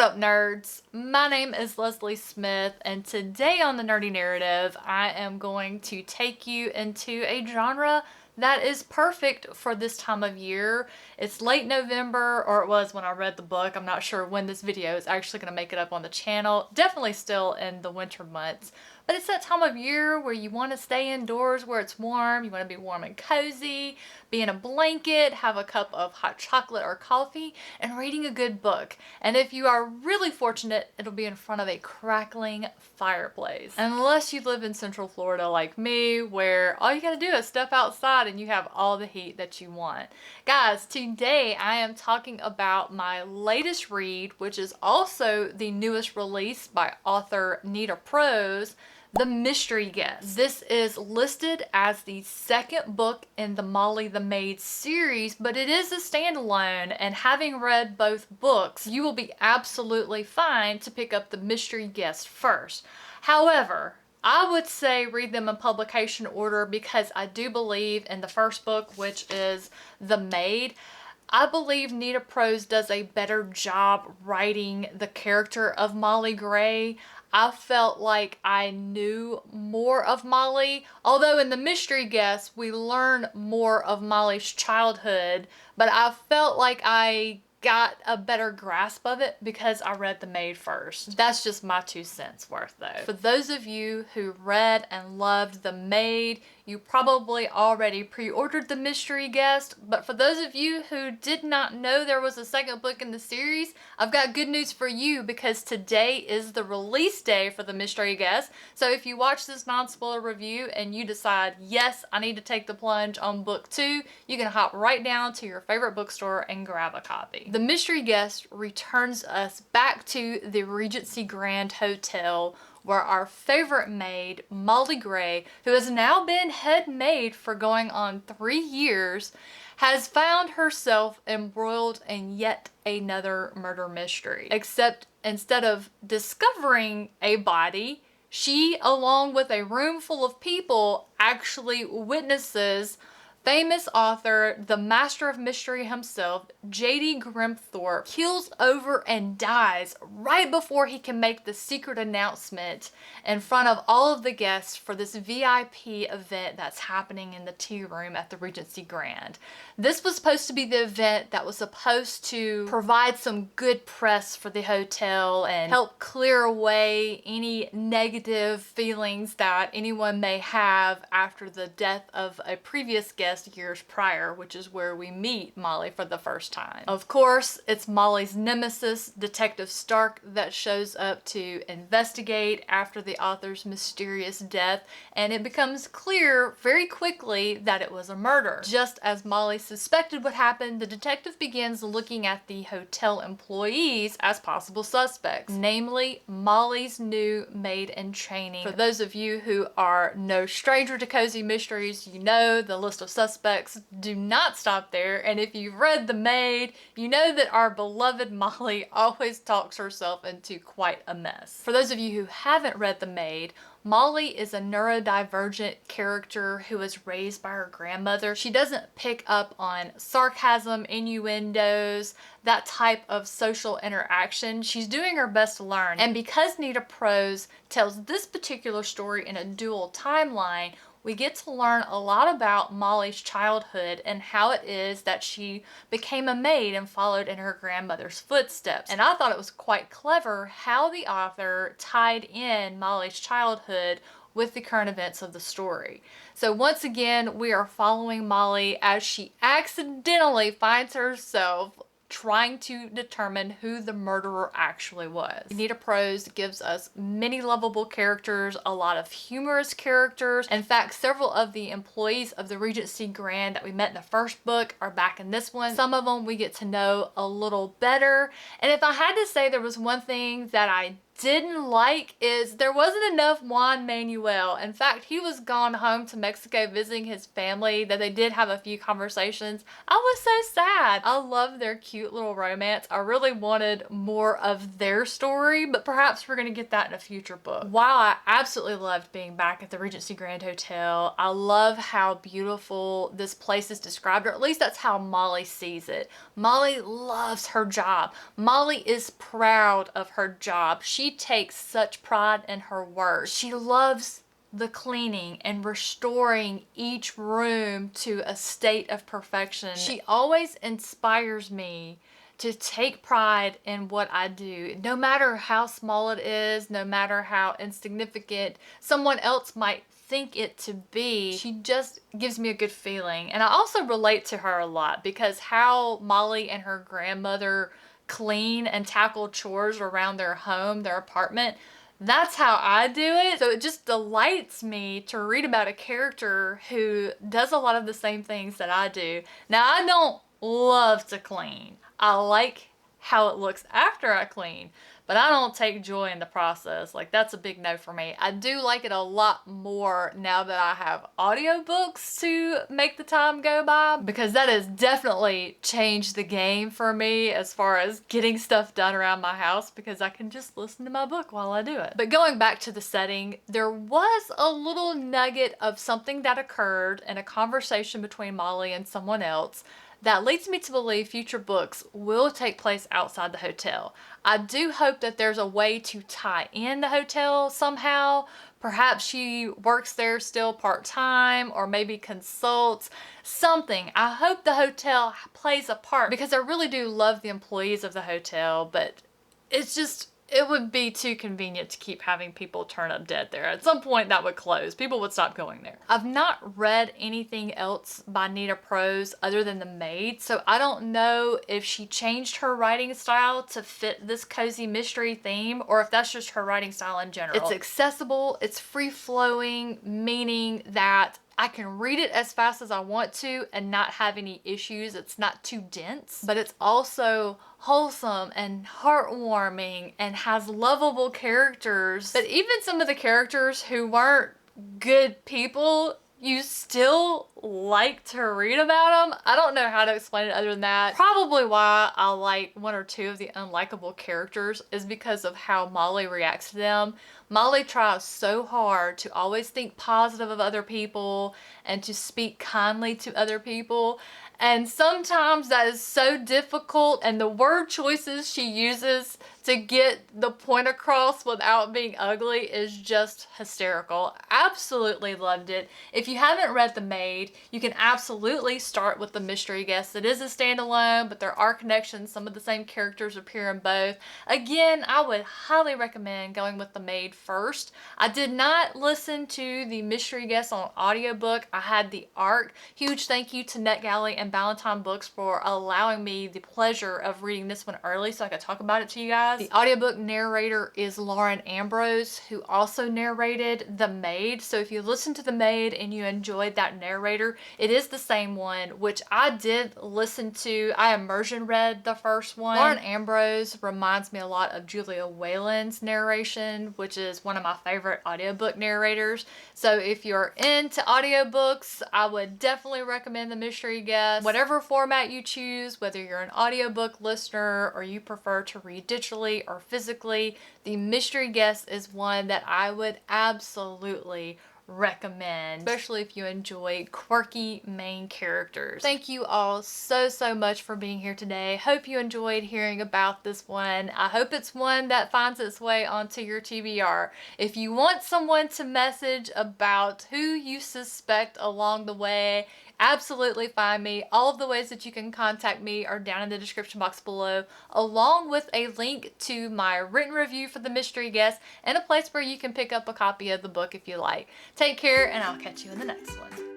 up, nerds? My name is Leslie Smith, and today on the Nerdy Narrative, I am going to take you into a genre that is perfect for this time of year. It's late November, or it was when I read the book. I'm not sure when this video is actually going to make it up on the channel. Definitely still in the winter months. But it's that time of year where you want to stay indoors where it's warm. You want to be warm and cozy, be in a blanket, have a cup of hot chocolate or coffee, and reading a good book. And if you are really fortunate, it'll be in front of a crackling fireplace. Unless you live in Central Florida like me, where all you gotta do is step outside and you have all the heat that you want. Guys, today I am talking about my latest read, which is also the newest release by author Nita Prose, The Mystery Guest. This is listed as the second book in the Molly the Maid series, but it is a standalone, and having read both books, you will be absolutely fine to pick up The Mystery Guest first. However, I would say read them in publication order because I do believe in the first book, which is The Maid, I believe Nita Prose does a better job writing the character of Molly Gray. I felt like I knew more of Molly, although in The Mystery Guest we learn more of Molly's childhood, but I felt like I got a better grasp of it because I read The Maid first. That's just my 2 cents worth though. For those of you who read and loved The Maid, you probably already pre-ordered The Mystery Guest, but for those of you who did not know there was a second book in the series, I've got good news for you because today is the release day for The Mystery Guest. So if you watch this non-spoiler review and you decide, yes, I need to take the plunge on book 2, you can hop right down to your favorite bookstore and grab a copy. The Mystery Guest returns us back to the Regency Grand Hotel, where our favorite maid, Molly Gray, who has now been head maid for going on 3 years, has found herself embroiled in yet another murder mystery. Except instead of discovering a body, she, along with a room full of people, actually witnesses famous author, the master of mystery himself, J.D. Grimthorpe, keels over and dies right before he can make the secret announcement in front of all of the guests for this VIP event that's happening in the tea room at the Regency Grand. This was supposed to be the event that was supposed to provide some good press for the hotel and help clear away any negative feelings that anyone may have after the death of a previous guest years prior, which is where we meet Molly for the first time. Of course, it's Molly's nemesis, Detective Stark, that shows up to investigate after the author's mysterious death, and it becomes clear very quickly that it was a murder. Just as Molly suspected would happen, the detective begins looking at the hotel employees as possible suspects, namely Molly's new maid in training. For those of you who are no stranger to cozy mysteries, you know the list of suspects do not stop there, and if you've read The Maid, you know that our beloved Molly always talks herself into quite a mess. For those of you who haven't read The Maid, Molly is a neurodivergent character who was raised by her grandmother. She doesn't pick up on sarcasm, innuendos, that type of social interaction. She's doing her best to learn, and because Nita Prose tells this particular story in a dual timeline, we get to learn a lot about Molly's childhood and how it is that she became a maid and followed in her grandmother's footsteps. And I thought it was quite clever how the author tied in Molly's childhood with the current events of the story. So once again, we are following Molly as she accidentally finds herself trying to determine who the murderer actually was. Nita Prose gives us many lovable characters, a lot of humorous characters. In fact, several of the employees of the Regency Grand that we met in the first book are back in this one. Some of them we get to know a little better. And if I had to say there was one thing that I didn't like is there wasn't enough Juan Manuel. In fact, he was gone home to Mexico visiting his family, that they did have a few conversations. I was so sad. I love their cute little romance. I really wanted more of their story, but perhaps we're going to get that in a future book. While I absolutely loved being back at the Regency Grand Hotel, I love how beautiful this place is described, or at least that's how Molly sees it. Molly loves her job. Molly is proud of her job. She takes such pride in her work. She loves the cleaning and restoring each room to a state of perfection. She always inspires me to take pride in what I do, no matter how small it is, no matter how insignificant someone else might think it to be. She just gives me a good feeling. And I also relate to her a lot, because how Molly and her grandmother clean and tackle chores around their home, their apartment, that's how I do it. So it just delights me to read about a character who does a lot of the same things that I do. Now, I don't love to clean. I like how it looks after I clean, but I don't take joy in the process. Like, that's a big no for me. I do like it a lot more now that I have audiobooks to make the time go by, because that has definitely changed the game for me as far as getting stuff done around my house, because I can just listen to my book while I do it. But going back to the setting, there was a little nugget of something that occurred in a conversation between Molly and someone else that leads me to believe future books will take place outside the hotel. I do hope that there's a way to tie in the hotel somehow. Perhaps she works there still part-time, or maybe consults, something. I hope the hotel plays a part, because I really do love the employees of the hotel, but it's just, it would be too convenient to keep having people turn up dead there. At some point that would close. People would stop going there. I've not read anything else by Nita Prose other than The Maid, so I don't know if she changed her writing style to fit this cozy mystery theme, or if that's just her writing style in general. It's accessible, it's free-flowing, meaning that I can read it as fast as I want to and not have any issues. It's not too dense, but it's also wholesome and heartwarming and has lovable characters. But even some of the characters who weren't good people, you still like to read about them. I don't know how to explain it other than that. Probably why I like one or two of the unlikable characters is because of how Molly reacts to them. Molly tries so hard to always think positive of other people and to speak kindly to other people. And sometimes that is so difficult, and the word choices she uses to get the point across without being ugly is just hysterical. Absolutely loved it. If you haven't read The Maid, you can absolutely start with The Mystery Guest. It is a standalone, but there are connections. Some of the same characters appear in both. Again, I would highly recommend going with The Maid first. I did not listen to The Mystery Guest on audiobook. I had the ARC. Huge thank you to NetGalley and Ballantine Books for allowing me the pleasure of reading this one early so I could talk about it to you guys. The audiobook narrator is Lauren Ambrose, who also narrated The Maid. So if you listen to The Maid and you enjoyed that narrator, it is the same one, which I did listen to. I immersion read the first one. Lauren Ambrose reminds me a lot of Julia Whalen's narration, which is one of my favorite audiobook narrators. So if you're into audiobooks, I would definitely recommend The Mystery Guest. Whatever format you choose, whether you're an audiobook listener or you prefer to read digitally or physically, The Mystery Guest is one that I would absolutely recommend, especially if you enjoy quirky main characters. Thank you all so much for being here today. Hope you enjoyed hearing about this one. I hope it's one that finds its way onto your TBR. If you want someone to message about who you suspect along the way, absolutely find me. All of the ways that you can contact me are down in the description box below, along with a link to my written review for The Mystery Guest and a place where you can pick up a copy of the book if you like. Take care, and I'll catch you in the next one.